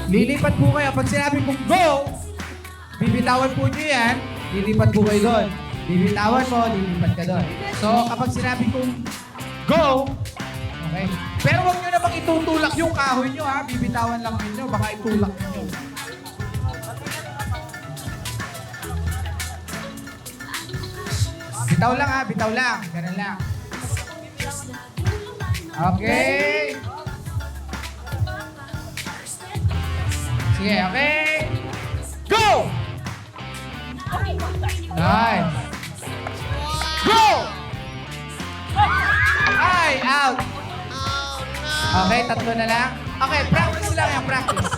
Lilipat po kayo. Pag sinabi kong go, bibitawan po nyo yan, lilipat po kayo doon. Bibitawan mo, lilipat ka doon. So, kapag sinabi kong go, okay. Pero huwag nyo namang itutulak yung kahoy nyo, ha? Bibitawan lang ninyo, baka itulak nyo. Bitaw lang, ha? Bitaw lang. Ganun lang. Okay. Sige, okay. Go! Nice. Go! Ay, out. Okay, tatlo na lang. Okay, practice lang yan, practice.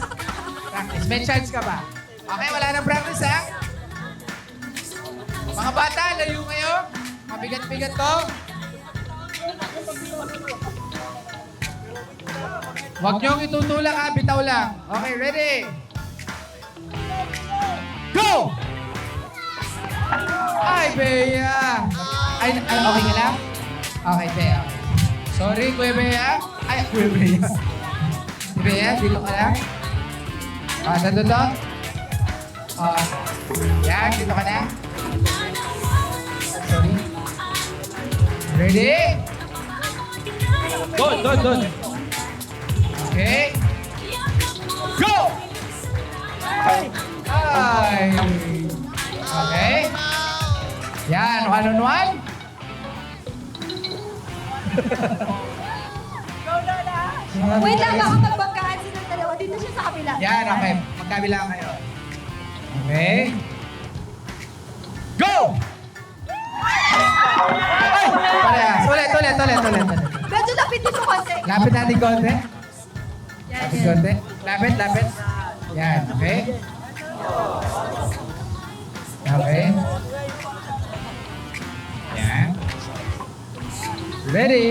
Practice. May chance ka ba? Okay, wala nang practice, ha? Mga bata, layo kayo. Mabigat-bigat to. Huwag niyong itutulak, ha? Bitaw lang. Okay, ready? Go! Ay, Bea! Ay, okay ka lang? Okay, Bea. Sorry, Kuya Bea. Ay, Kuya Bea. Si Bea, dito ka lang. Dito to. Yan, dito ka na. Sorry. Ready? Doon. Okay. Go! Ay! Okay. Yan, one-on-one. Wait lang, baka magbanggaan silang dalawa. Dito siya sa kabila. Yan, okay. Magkabilang kayo. Okay. Go! Ay! Parehas. Ulit. Medyo lapit dito konti. Lapit natin konti. Yan, Lapit yan. konti. Lapit. Yan, okay. Okay. Yan. Ready?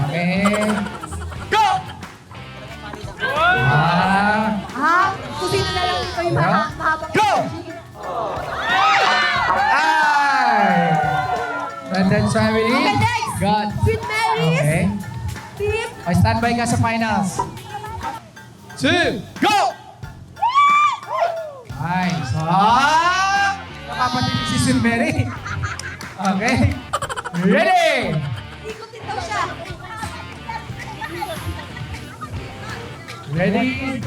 Okay. Go! Kung sino na lang dito yung mahabang Go! energy. Ay! Brandon's family. Okay, next. God. Sweet Marys. Okay. Team. O, standby ka sa finals. 2, go! Nice. Nakapatid si Sweet Mary. Okay. Ready? Ikutin daw siya. Ready?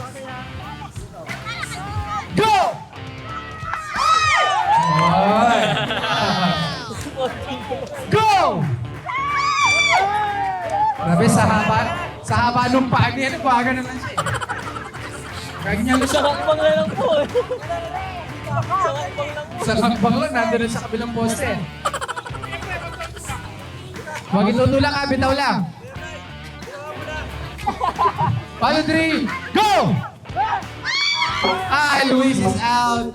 Go! Ay. Go! Grabe, sa haba nung paa niya, nagwaga naman siya. Ganyan lang siya. Sakakbang na lang po eh. Sa hakbang lang, nandun na sa kabilang poste. Huwag itutulak, ha? Bitaw lang. 1, 2, 3, go! Luis is out.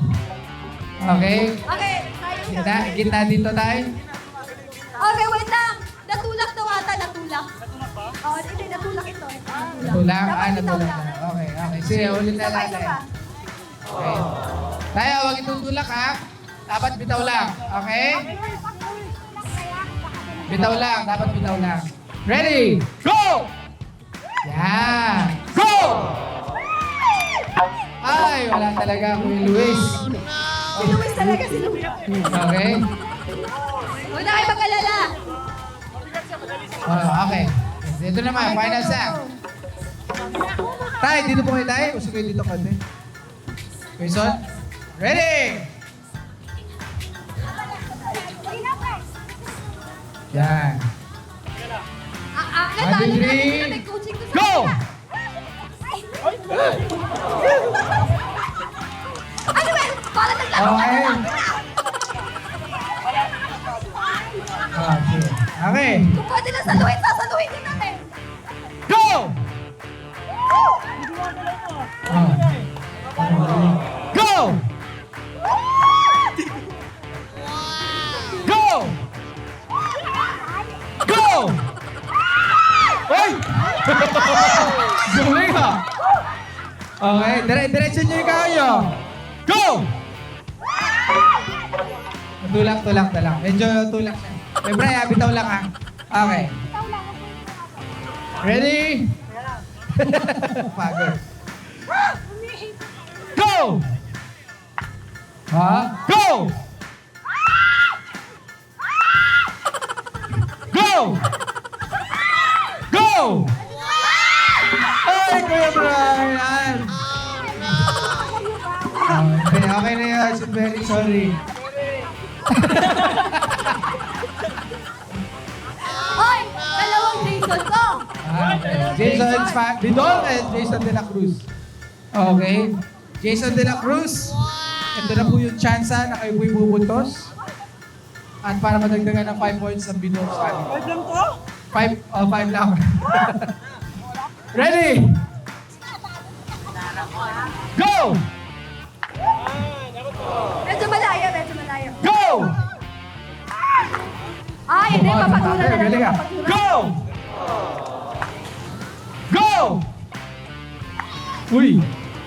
Okay. Okay, tayo. Gitna dito tayo. Okay, wait lang. Natulak daw ata, natulak. Oo, hindi, natulak ito. Natulak? Dapat Natulak bitaw na. Okay. Sige, ulit na Sabay, natin. sabay. Okay. Tayo, huwag itutulak, ha? Dapat bitaw lang. Okay? Bitaw lang. Dapat bitaw lang. Ready? Go! Yan. Go! Ay, wala talaga, Kuya Luis. Si Luis talaga, si Luis. Okay? Huwag na kayo mag-alala. Okay. Dito naman, final sang. Tay, dito po kayo tayo. Gusto kayo dito konti. Quezon? Ready? Yan. Natalo 1, 2, natin 3, yun. May coaching ko sa go! kanila. Ano ba? Para naglaro ka Okay. na lang. Okay. Okay. Kung pwede na saluhin, sasaluhin din natin. Go! Go! Go! Go! Oy! Galing ha! Okay, diretso nyo yung kayo. Go! Tulak. Medyo tulak siya. Eh, Bray, bitaw lang ha. Okay. Ready? Pagod. Go! Ha? Go! Go! Go! Ay, Kuya Brian! Okay na yun. I'm very sorry. Hoy! Dalawang Jason ko! Jason Bidol and Jason De La Cruz. Okay. Jason De La Cruz. Ito na po yung chance na kayo po'y bubutos. At para madagdagan ng 5 points ang Bidol sa atin. 5 lang to? 5 lang. Ready? Go! Medyo malayo, medyo malayo. Go! Ay, hindi, papatulan na lang. Galing ka. Papatulan. Go! Go! Uy!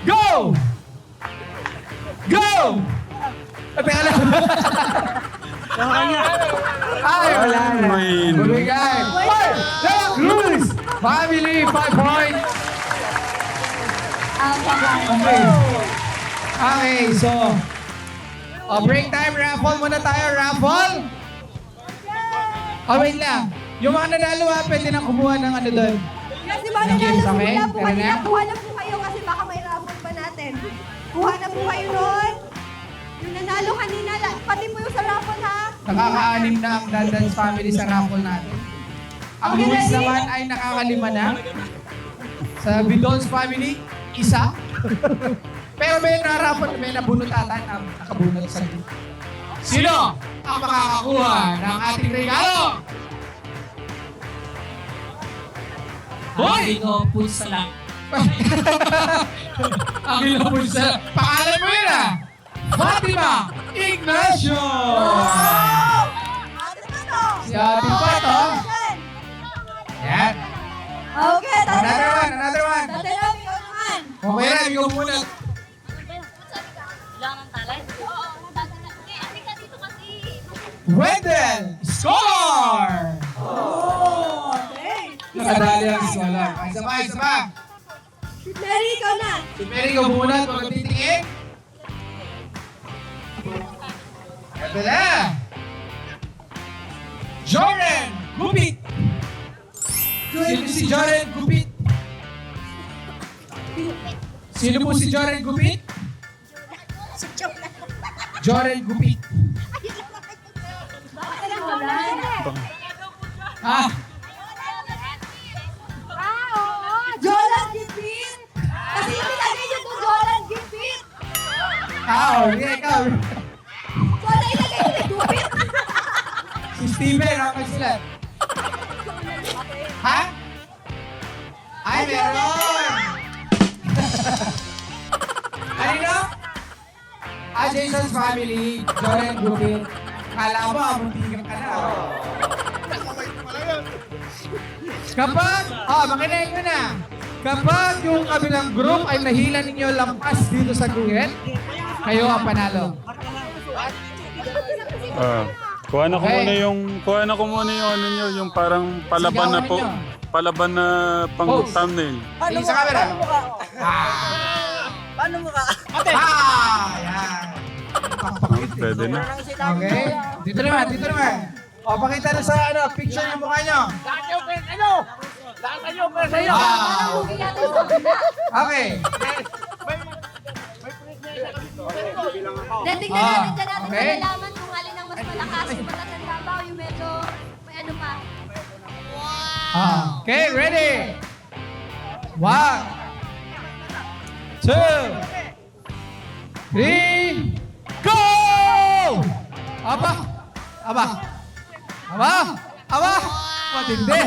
Go! Go! Teka lang. Ay, wala na. Bumigay. Ay! De La Cruz! Family, 5 points. Okay. Okay, so... break time, raffle muna tayo. Raffle! Wait lang. Yung mga nanalo pwede na kumuha ng ano doon. Kasi ba Thank you, nanalo okay? sila po Tara kanina, na. kuha na po kayo kasi baka may raffle pa natin. Kuha na po kayo nun. Yung nanalo kanina, pati po yung sa raffle ha. Nakaka-anim na ang Dandans family sa raffle natin. Ang Okay, Luis ready? naman ay nakaka-5 na. Sa Bidons family, 1. Pero may naraffle, may nabunot ata na nakabunot sa group. Sino ang makakakuha ng ating regalo? Hoy! Ito, pulsa lang. Ang ilapon sa... Pangalan mo yun ah! Fatima Ignacio! Si Ate Pato. Yan. Okay, Another one. Tatalaw ko naman. Okay na, ikaw muna. Kailangan ng talay? Oo. Hindi ka dito kasi. Wendell! Score! Okay. Nakadali ang scholar. Isa pa. Mary, ikaw na. Si Mary, ikaw muna. Huwag titingin. Ito na. Joren Gupit. Sino si Joren Gupit? Sino po si Joren Gupit? Joren Gupit. Ha? Jolan Gipit. Kasi ilagay niyo to Jolan Gipit. Okay, ikaw. Wala ilagay niyo Gupit. Si Steven, okay sila. Ha? Ay, meron! Ano? Jason's family, Joren Gupit. Kala mo, abuntigan ka na. Kapag, makinig mo na. Kapag yung kabilang group ay nahila ninyo lampas dito sa guhit, kayo ang panalo. Kuha na ko Okay. muna yung ano nyo, yung parang palaban na Sigawan po. nyo. Palaban na pang Pose. thumbnail. Tingin sa camera. Paano mo ka? Yan. Pakpakit eh. Pwede na. Okay. Dito naman. Pakita na sa picture yung mukha nyo. Parang hugi yata sa kabila. Okay. Then tingnan natin dyan natin okay. malalaman kung alin ang mas malakas, yung matatanda ba o yung medyo may ano pa. Okay, ready? 1, 2, 3, go! Aba! Matindi!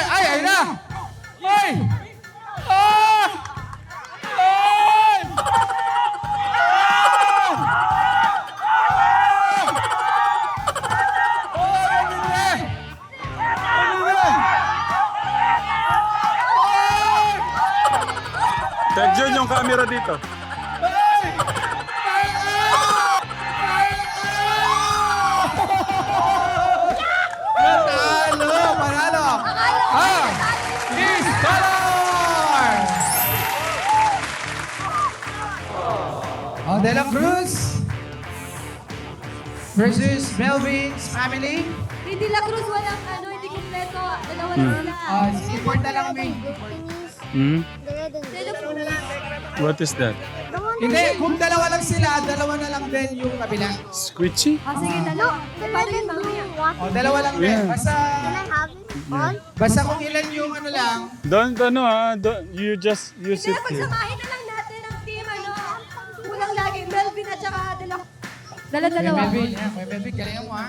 Ay, ayun na! Ay! Ah! Ay! Tek Jun, yung camera dito. Panalo! Cruz versus Melvin's family. Hindi La Cruz, walang hindi kumpleto. Dalawa lang sila. Report na lang, May. Hmm? Dalawa What is that? Hindi, kung dalawa lang sila, dalawa na lang din yung kabila. Squishy? sige, dalawa. Paano yun mamaya? Dalawa lang din. Yeah. Basta kung ilan yung ano lang. Don't, you just use Hindi, it here. pagsamahin na lang natin ang team, Kulang lagi, Melvin at saka Kuya dalawa. Melvin, Kuya Melvin, galingan mo ha.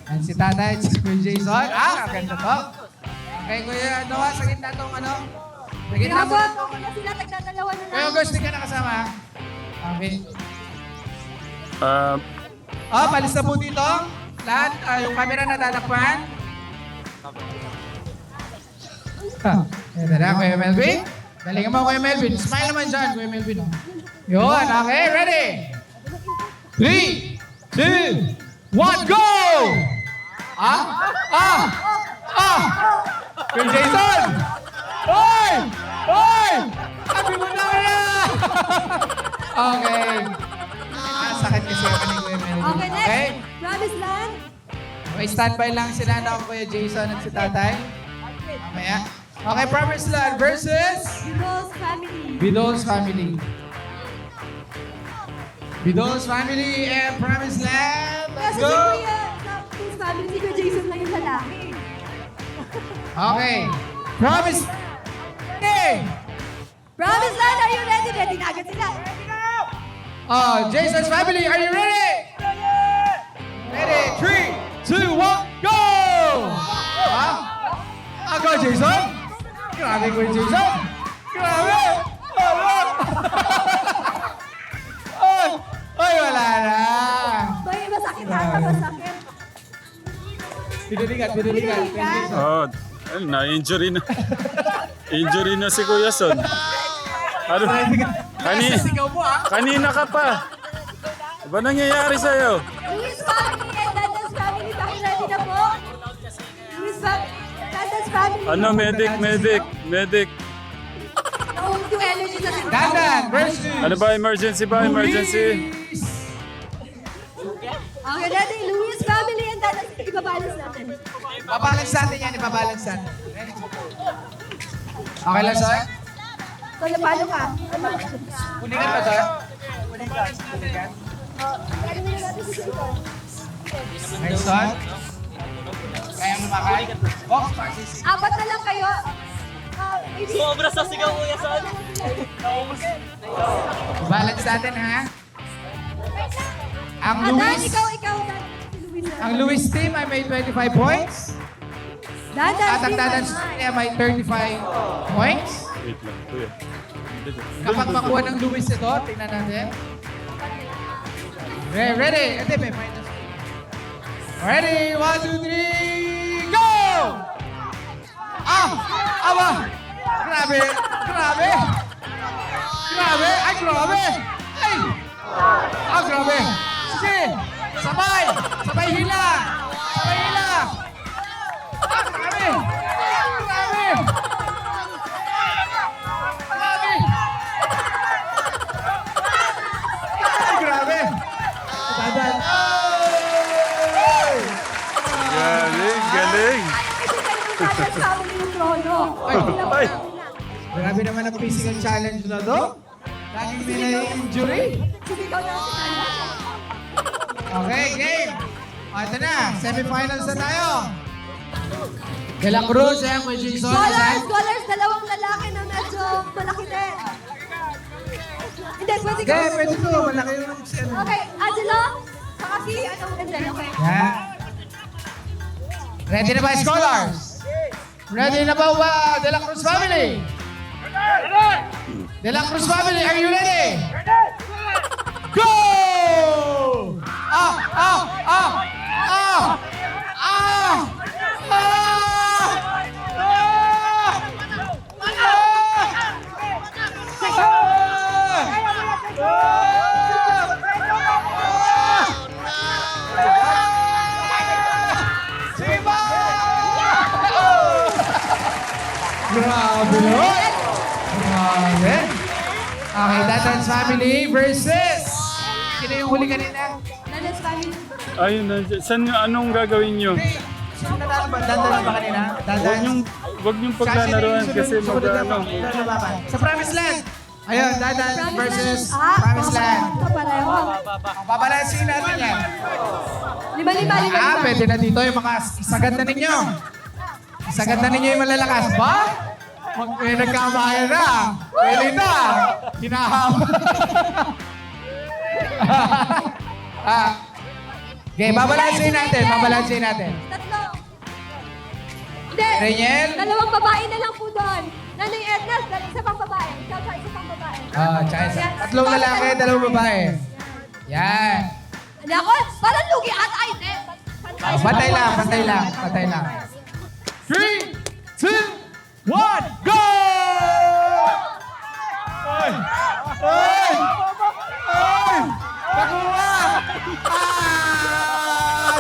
Yan si Tatay, si Kuya Jason. Ganda to. Okay, Kuya Noah, sa gitna tong ano. Sa gitna mo. Ginagawa ko na sila, tagdadalawa na Kuya lang. August, di ka nakasama ha? Okay. Palis na po dito. Lahat, yung camera na tatakpan. Ito na, Kuya Melvin. Galingan mo, Kuya Melvin. Smile naman dyan, Kuya Melvin. Yun, okay, ready? 3, 2, 1, go! Kuya Jason! Hoy! Hoy! Sabi mo na kaya! Okay. Sakit kasi ako ni Kuya Melvin. Okay, next. Promise Land. Okay, standby lang sila na Kuya Jason at si Tatay. Mamaya. Okay, Promised Land versus Bidol's family. Bidol's family. Bidol's family and Promised Land. Let's Kasi go! Kuya family, si Kuya Jason lang yung lalaki. Okay. Promise. Hey! Promise Land, are you ready? Ready na agad sila. Jason's family, are you ready? Ready? 3, 2, 1, go! Go, Jason! Grabe, Kuya Jason! Grabe! Ay, wala na! Masakit ata, masakit. Pinulingan. Na-injury na. Injury na si Kuya Son. Ano? Sigaw mo, Kanina ka pa. Ano ba nangyayari sa'yo? Luis family and Dandan's family, ready na po? Luis family, Dandan's family. Ano, medic. Naubos yung energy sa sila. Dandan versus... Ano ba, emergency ba? Emergency? Luis. Okay, ready? Luis family and Dandan's, ibabalance natin. Ibabalance natin yan, ibabalance natin. Okay lang, sir? So, napalo ka? Kuningan ba, sir? Okay, son? Kaya mo makay? Box, practice. Apat na lang kayo. Sobra sa sigaw, Kuya Son. Balance natin, ha? Ang Dan, Luis, ikaw, Dan. Si Luis. ang Luis team ay may 25 points. Dan, At ang Dadan's team ay may 35 points. Wait lang, Kuya. Kapag makuha ng Luis ito, tingnan natin. Okay, ready? Ito, may minus. Ready? 1, 2, 3, go! Aba! Grabe! Grabe! Grabe! Ay, grabe! Ay! Grabe! Sige! Sabay! Sabay hila! Sabay hila! Grabe! Grabe! Grabe! Ay, grabe! Dadan! Galing. Dandan's family yung trono. Ay. Grabe naman ang physical challenge na to. Laging may na-injury. Sumigaw na si Dandan. Okay, game. Ito na, semifinals na tayo. De La Cruz, Kuya Jason. Scholars, dalawang lalaki na medyo malaki din. Hindi, pwede ka. Okay, pwede to. Malaki yung semi. Okay, Angelo, saka si, Denzel, okay. Yeah. Ready na ba, scholars? Ready na ba, De La Cruz family? De La Cruz family, are you ready? Go! Grabe! Grabe! Okay, Dandan's family versus... Sino yung huli kanina? Nandan's family. Ayun, saan, anong gagawin nyo? Sino nanalo ba? Dandan ba kanina? Dandan. Wag niyong paglalaroan kasi mag-ano. Sa Promised Land. Ayun, Dandan versus Ah, Promised Land. kapareho. Babalansin natin yan. Lima. Pwede na dito yung mga isagad na ninyo. Isagad na ninyo yung malalakas. Ba? Nagkamayan na. Pwede na. Hinahama. Okay, babalansin natin. Tatlo. Hindi. Reniel? Dalawang babae na lang po doon. Nanay Edna, isa pang babae. Ikaw sa isa pang babae. Tatlong lalaki, dalawang babae. Yan. Hindi ako, parang lugi at ay, hindi. Patay lang. 3, 2, 1, go! Ay! Pakuha!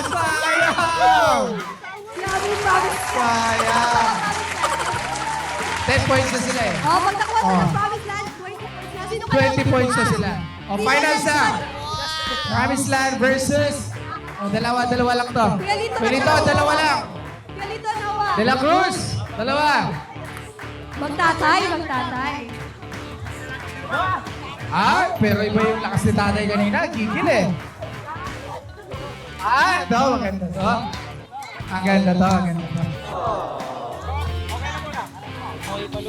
Sayang! Grabe, promise. Sayang! 10 points na sila eh. Oh, pag nakuha Oh. ng promise land, 20 points na. Sino kaya 20 points na sila. O, finals na. Promised Land versus... O, dalawa lang to. Pilito, dalawa lang. Galito, Noah. De La Cruz, dalawa. Magtatay. Pero iba yung lakas ni tatay kanina. Gigil eh. Ito, maganda to. Ang ganda to.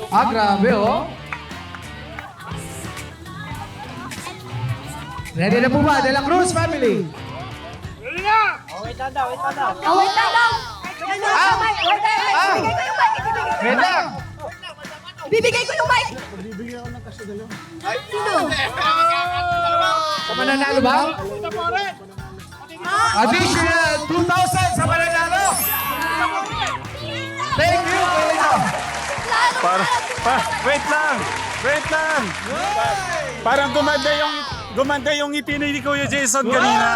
Grabe oh. Ready na po ba? De La Cruz family. Oh, wait lang daw. Ano, kamay. Wait, ibibigay ko yung mic. Ibibigay ko yung mic. Sino? Sa mananalo ba? Additional 2,000 sa mananalo. Thank you, Pilito. Wait lang! Parang gumanda yung ngiti ni Kuya Jason kanina.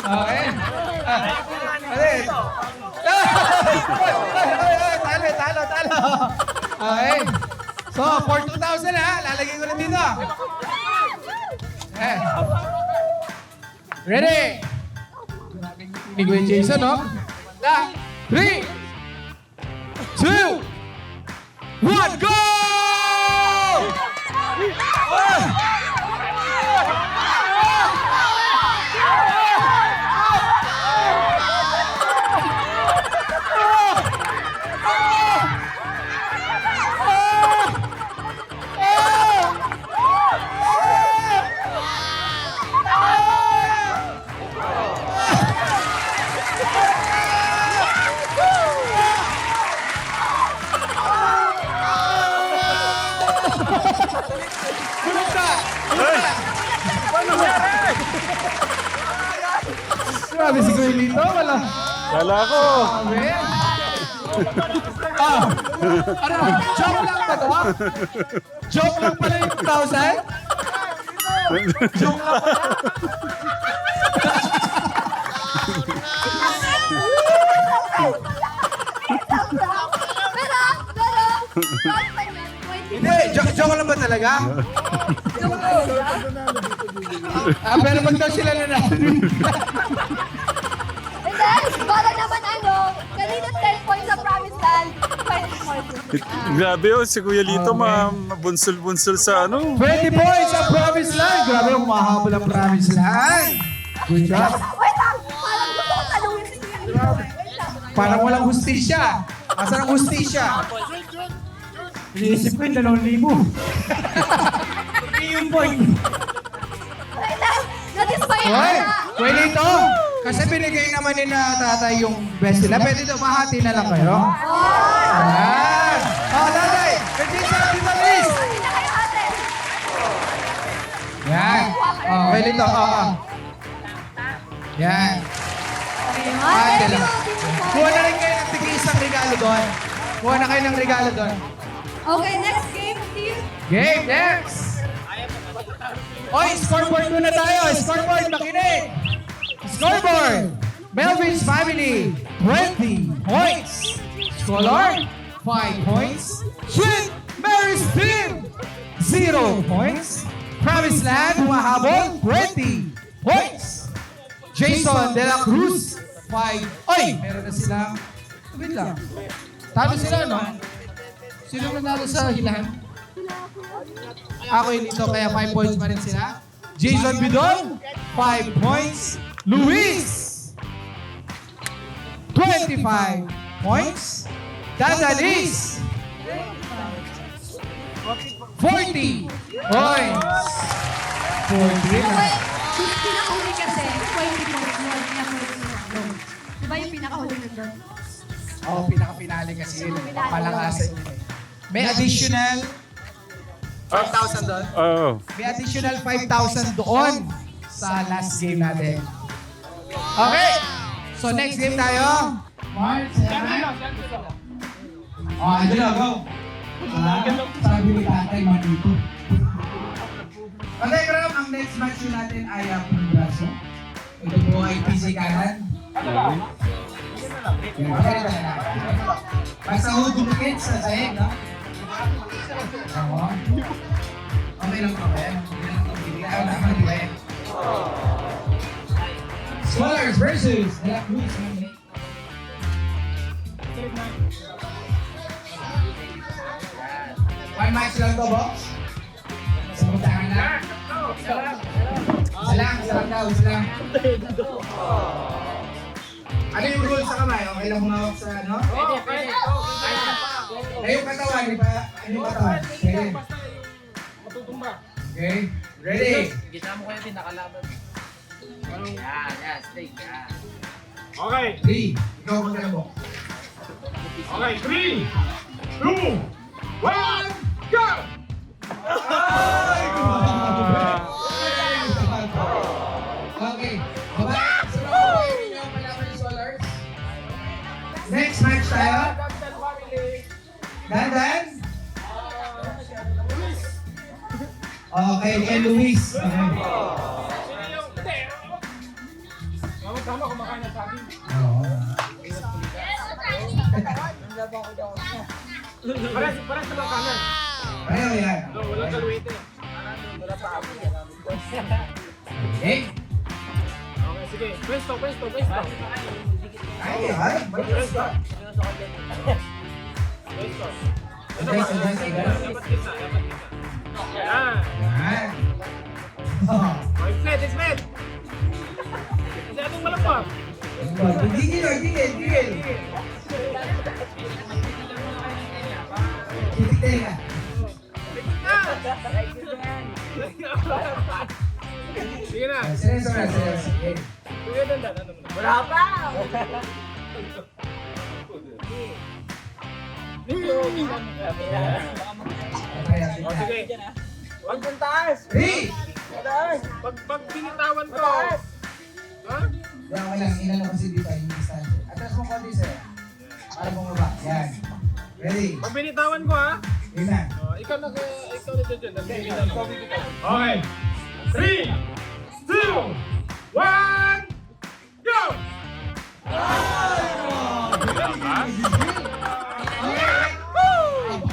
Okay. Talo. Okay. So, for 2,000 ha, lalagay ko lang dito. Okay. Ready? Ni Kuya Jason, no? 3, 2, 1, go! Grabe si Kuya Lito, wala. Kala ko. Grabe. Ano? Joke lang ba to? Joke lang pala yung 2,000? Joke lang pala. Hindi, joke lang ba talaga? Pero pag daw sila na Hindi, para naman kanina 10 points sa promise land, 20 points. Grabe oh, si Kuya Lito bunsol-bunsol sa ano. 20 points ang Promised Land. Grabe yung mahabol ang Promised Land. Good job. Wait lang, parang gusto ko tanungin si Kuya Lito. Wait lang. Parang walang hustisya. Asan ang hustisya? Iniisip ko yung 2,000. Hindi yung point. Wait lang, na-dismay Hoy, na. pwede ito. Kasi binigay naman ni na tatay yung best nila. Pwede ito, mahati na lang kayo. Ayan. Tatay, pwede sa dito, Liz. Hindi na kayo ate. Yan. Pwede ito. Yan. Thank you. Kuha na rin kayo ng tig-isang regalo doon. Kuha na kayo ng regalo doon. Okay, next game, team. Game, next! Oy, scoreboard muna tayo. Scoreboard, makinig! Scoreboard! Melvin's family, 20 points. Scholar, 5 points. Sweet Mary's team, 0 0 points. Promised Land, humahabol, 20 points. Jason De La Cruz, 5. Oy! Meron na silang, wait lang. Talo sila, no? Sino nanalo sa hilahan? Ako yun ito, kaya 5 points pa rin sila. Jason Bidon, 5 points. Luis, 25 points. Dandalis, 40 points. 40. Yung pinakahuli kasi, 20 points yun. Diba yung pinakahuli nandun? Oo, pinaka-finale kasi yun. Palakasan yun. May additional 5,000 doon. Oo. May additional 5,000 doon sa last game natin. Okay. So next game tayo. March. Oh, Angelo, go. Sabi ni tatay, matito. Okay, Gram, ang next match yun natin ay ang braso. Ito po ay PC kanan. Basta ho dumikit sa sahig, no? Oo. Okay lang po, eh. Ayaw naman, di ba eh? Scholars versus De La Cruz. One match lang to, box. Sabutangan na. Isa lang daw, isa lang. Ano yung rule sa kamay? Okay lang humawak sa ano? Pwede. Eh, yung katawan, di ba? Ano yung katawan? Okay. Okay. Ready? Gita mo kayo din, nakalaban. Yan, stay. Yan. Okay. 3. Ikaw ang magkala mo. Okay, 3, 2, 1, go! Okay. Baba. Sino ko kayo ninyo malaman yung Solars? Next match tayo. Dandan? Okay, and Luis. Okay. Tama, kumakain na sa akin. Oo. Pares sa mga kanan. Pareho yan. Walang kalwete. Okay. Okay, sige. Pwesto. Ay, ay. Pwesto. Dapat kita. Yan. Yan. Oh. Okay, it's met. Kasi atong malapang. Gigil. Titik ka. Sige na. Seryoso. Okay. Sige, dandan. Wala pa! O, sige. Huwag mong taas! Hey! Taas! Pag binitawan ko. Ha? Yan, okay lang. Ilan lang kasi dito yung distansya. Atras mo konti sa'yo. Para bumaba. Yan. Ready? Pag binitawan ko, ha? Yun na. Ikaw na dyan. Okay. 3, 2, 1, go!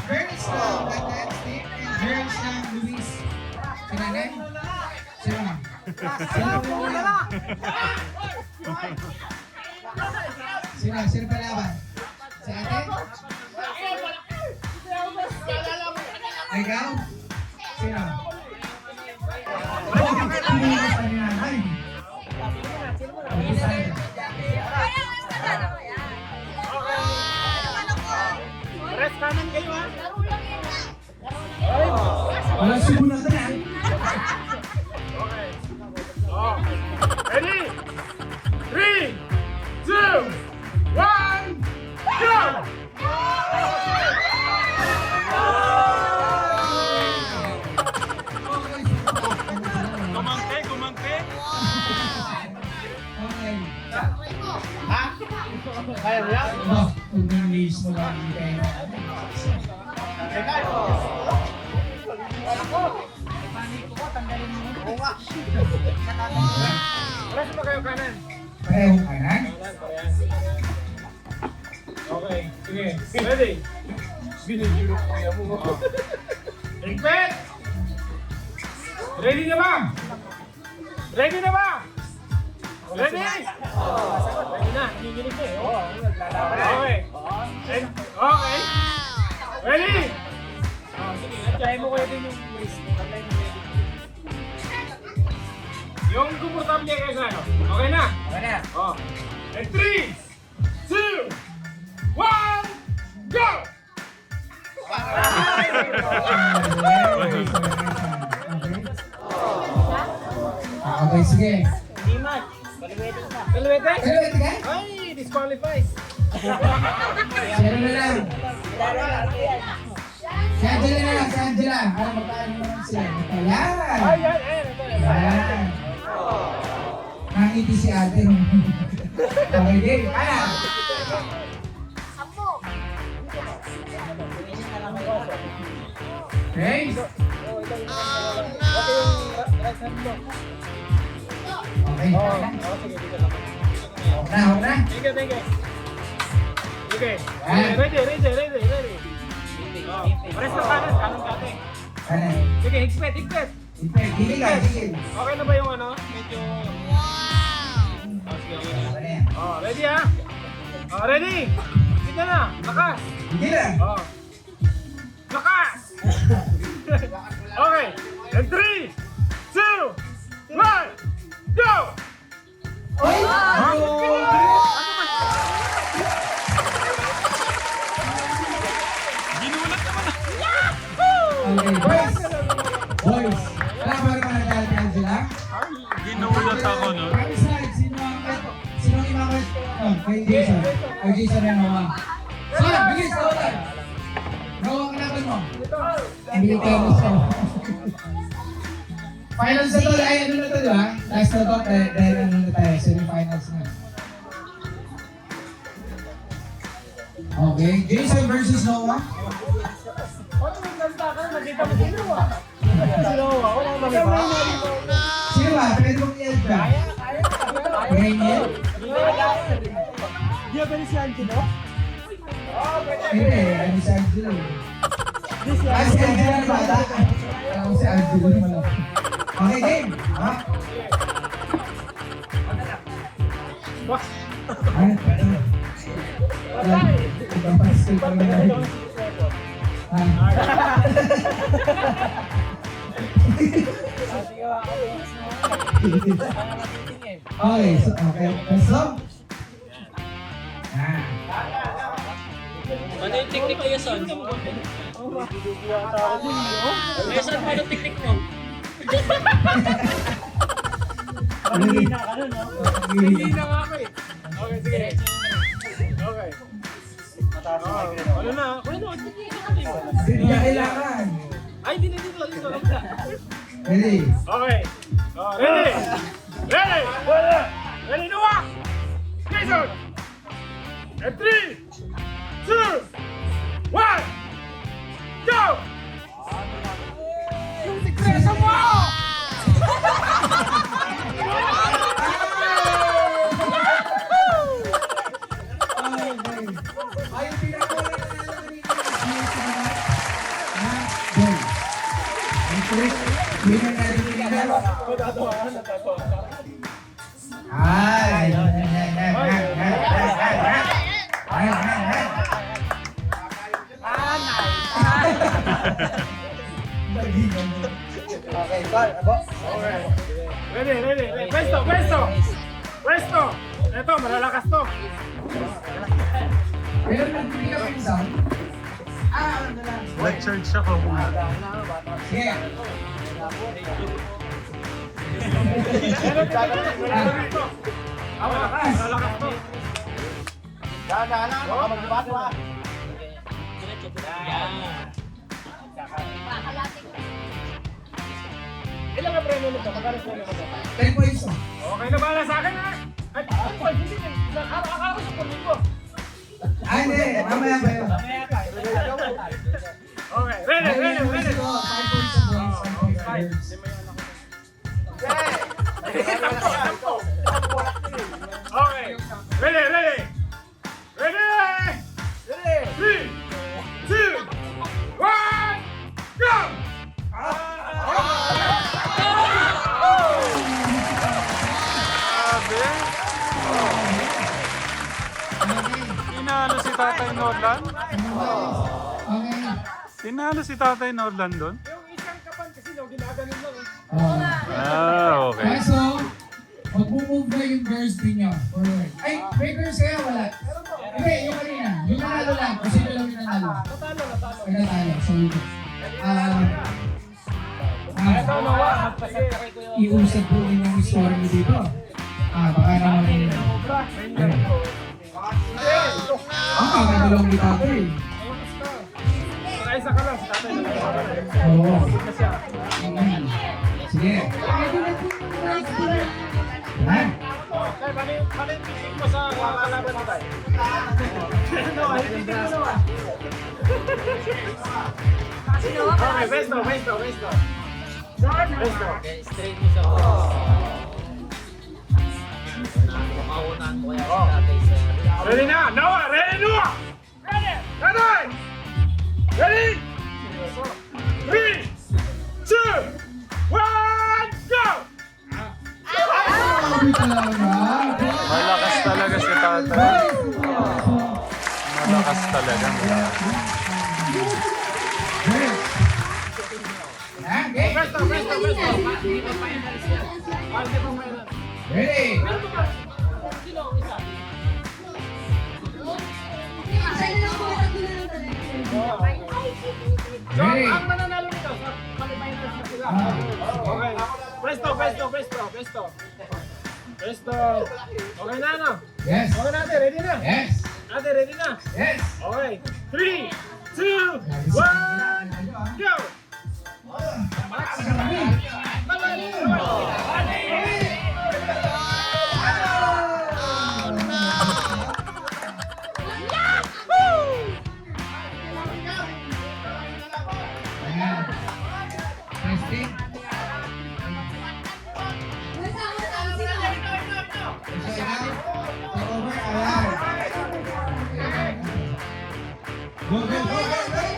Girls ng Dandan Steve and girls ng Luis. Sinanay? Sino na? Sino palaban? Si ate? Ikaw? Sino? Press kanan kayo, ha? Wala subunan ka na. Okay. Oh. Ready? 3, 2, 1, go! Kumante. Okay. Kaya mo yan? Oh, kung nang-release mo lang yung kayo. Press mo kayo kanan. Pareho kanan. Okay. Sige. Ready? Binigyan ko kuya mo. Higpit! Ready na ba? Ready na ba? Ready? Ready na. Hinigilig na eh. Okay. Okay. Ready? Sige, try mo kayo din yung waist. Yung komportable kayo sa ano? Okay na? Okay na. Oh. And 3, 2, 1, go! Okay, sige. Kaluwete? Kaliwete ka? Ay, disqualified. Zero na lang. Si Angela na lang, si Angela. Ano, magkaan naman sila. Ayan. Ay, yan. Ayan. Nakiti si ate. Okay, game. Kaya. Okay. Okay. Huwag na. Thank you. Okay. Yan. Ready. Pares na kanan kate. Kanan. Sige, higpit. Gigil ka, gigil. Okay na ba yung ano? Medyo... Sige, okay na. Ano yan? Ready ha? Ready? Sige na, lakas. Gigil ah. Lakas! Okay, and 3, 2, 1, go! Oy! Ginulat naman na. Okay, boys. Boys. Wala ba naman nagdala ni Angela? Ginulat ako, no? Kami side, sino ang imamit? Kay Jason. Kay Jason na Noah. Sige, bilis, Noah. Noah, kalaban mo. Hindi ka gusto. Finals na to, ay ano na to, di ba? Last na to, dahil ano na tayo, semi-finals na. Okay, Jason versus Noah. Sino ba? Pwede mong i-help ka? Daniel? Di ba si Angelo? Hindi, ano si Angelo? Si Angelo na bata. Alam ko si Angelo naman ako. Okay, game. Ha? Ano? Ibang pastel pa rin na. Okay, so, okay. So, Ano yung technique ko, Yason? Yason, paano technique mo? Mahina ka nun, no? Hindi na nga ako eh. Okay, sige. Okay. Ano na? Bueno, Hindi ka kailangan. ay, dito. Ready? Okay. Ready? Ready, Noah! Jason! And 3, 2, 1, go! Yung sikreto mo! Ay, yung pinakawalan na kanina. Boy. Ang trick. Winner natin kanina. Ay. Okay, Carl. Abo. Ready. Pwesto! Ito, malalakas to. Pero nagpili ka pa yung sound? Ano na lang. Nag-charge ako. Sige. Malalakas to. Ilang na premyo nito? Magkano premyo nito? 10 points. Okay na bala sa akin ha? Ay, hindi. Akala ko sa puligo. Ay, hindi. Mamaya ba yun? Okay, ready. 5 points to boys, 5 points to girls. Okay, ready. 3, 2, 1, go! Tinalo si Tatay Norlan? Okay. Tinalo si Tatay Norlan doon? Yung isang kapan kasi no, ginaganon lang. Okay. Okay, so, mag-move na yung girls din nyo. Forward. Ay, may girls kaya wala? Hindi, yung kanina. Yung nanalo lang. Kasi sino lang yung nanalo? Natalo. Ay, natalo. So, yun. Iusap po yung story nyo dito. Baka naman. May dalawang dito eh. Isa ka lang, si tatay na lang. Oo. Sige. Yan. Tay, bali pick mo sa kalaban mo tayo. No, hindi mo naman. Okay, besto. Okay, straight mo siya. Maunahan mo kaya si tatay sa... Ready na! Noah! Ready, Noah! Ready! Tatay! Ready? 3, 2, 1, go! Malakas talaga si Tatay. Malakas talaga. Besto. Hindi pa finals yan. Ready? So, ang mananalo nito sa qualifiners na sila. Okay. Presto. Okay na, no? Yes. Okay na, ate. Ready na? Yes. Ate, ready na? Yes. Okay. 3, 2, 1, go! Ayan. Testing. Go, go, go, go, go!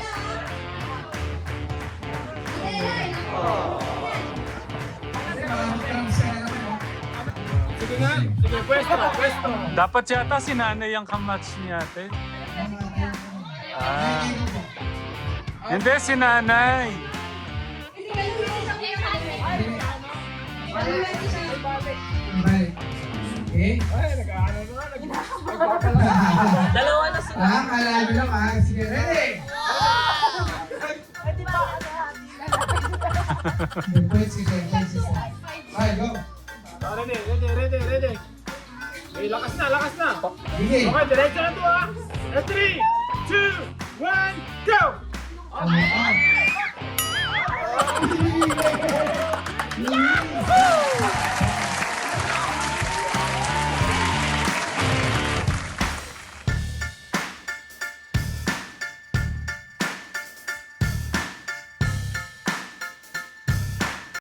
Sige nga. Sige, pwesto. Dapat yata si Nanay ang kamatch niya, ate. Hindi, si Nanay. Okay? Ay, nag-ano na. Dalawa na sila. Kala nyo lang ha. Sige, ready? Wait, sige. Okay, go. Ready. Okay, lakas na. Sige. Okay, diretso na to, ha. 3, 2, 1, go! Up.